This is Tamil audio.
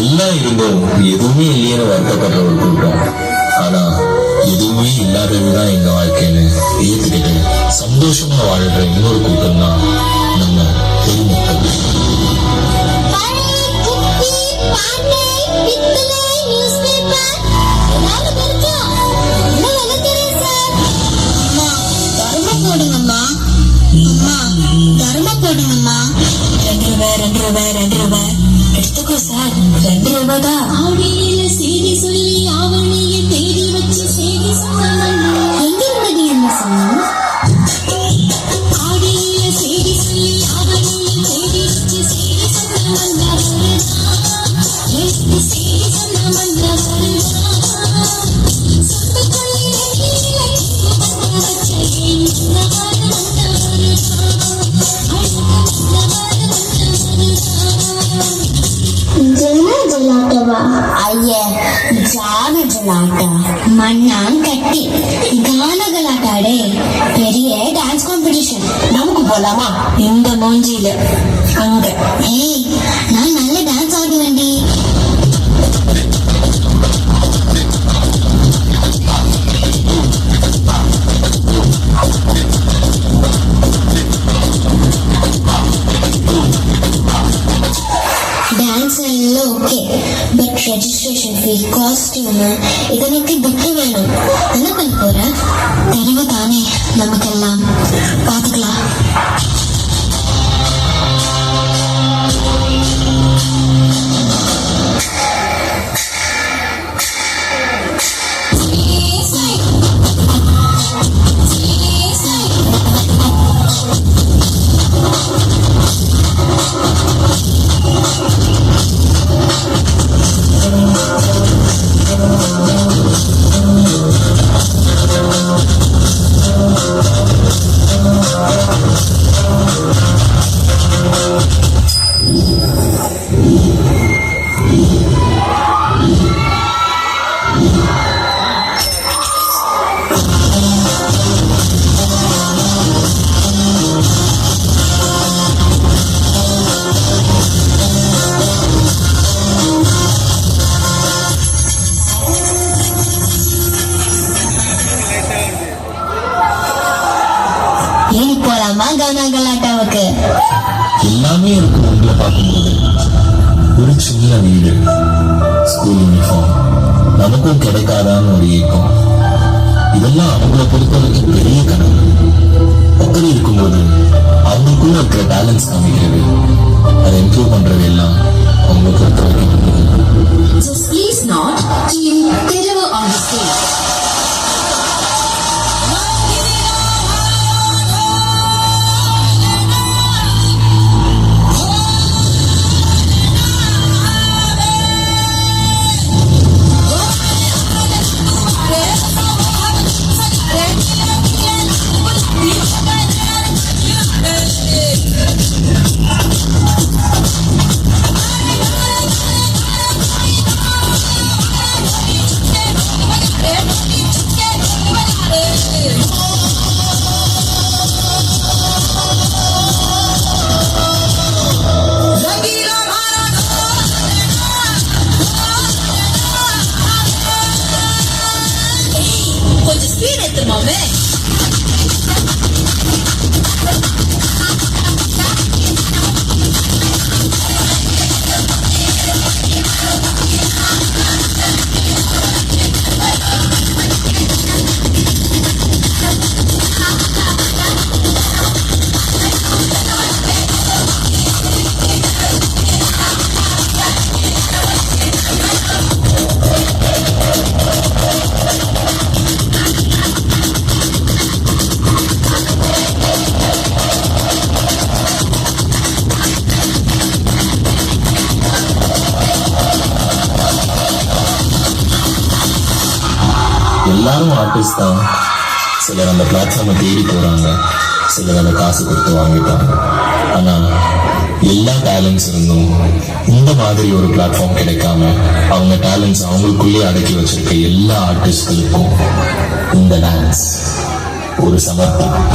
எல்லாம் இருந்தும் எதுவுமே இல்லையேன்னு வருத்தப்படுற ஒரு கூட்டம். ஆனா எதுவுமே இல்லாததுதான் எங்க வாழ்க்கைன்னு ஏத்துக்கிட்டு சந்தோஷமா வாழ்ற இன்னொரு கூட்டம் தான் நம்ம பொதுமக்கள். எடுத்துக்கோ சார், 2 ரூபாய் தான். செய்தி சொல்லி ஆவணியை தேடி வச்சு செய்தி எங்க இருந்தது என்ன சொன்னோம்? ஆடியில செய்தி சொல்லி ஆவணியை தேடி வச்சு செய்தி சொன்ன செய்தி சொன்ன மண்ணாங்கட்டி கானகலாட்டாடே பெரிய டான்ஸ் காம்படிஷன். நமக்கு போலாமா? இந்த மூஞ்சியில அங்க. ஏய், நான் நல்ல டான்ஸ் ஆடுவேன்டி. டான்ஸ் எல்லாம் okay, but registration fee, costume இதனுக்கு புக்கு வேணும். என்ன பண்ண போற? தெரிவு தானே நமக்கெல்லாம், பாத்துக்கலாம். போலாமா கலாட்டாவுக்கு? எல்லாமே இருக்கும். உங்களை பார்க்கும்போது ஒரு சின்ன வீடு, ஸ்கூல் யூனிஃபார்ம் நமக்கும் கிடைக்காதான்னு ஒரு ஏக்கம். இதெல்லாம் அவங்கள பொறுத்தவரைக்கும் பெரிய கனவு. அப்படி இருக்கும்போது அவங்களுக்குள்ள இருக்கிற டேலண்ட்ஸ் காமிக்கிறது, அதை இம்ப்ரூவ் பண்றது எல்லாம் அவங்களை பொறுத்த வரைக்கும். எல்லாரும் ஆர்டிஸ்ட் தான். சிலர் அந்த பிளாட்ஃபார்மை தேடி போறாங்க, சிலர் அந்த காசு கொடுத்து வாங்கிட்டாங்க. ஆனா எல்லா டேலண்ட்ஸ் இருந்தும் இந்த மாதிரி ஒரு பிளாட்ஃபார்ம் கிடைக்காம அவங்க டேலண்ட்ஸ் அவங்களுக்குள்ளே அடக்கி வச்சிருக்க எல்லா ஆர்டிஸ்ட்களுக்கும் இந்த டான்ஸ் ஒரு சமர்ப்பணம்.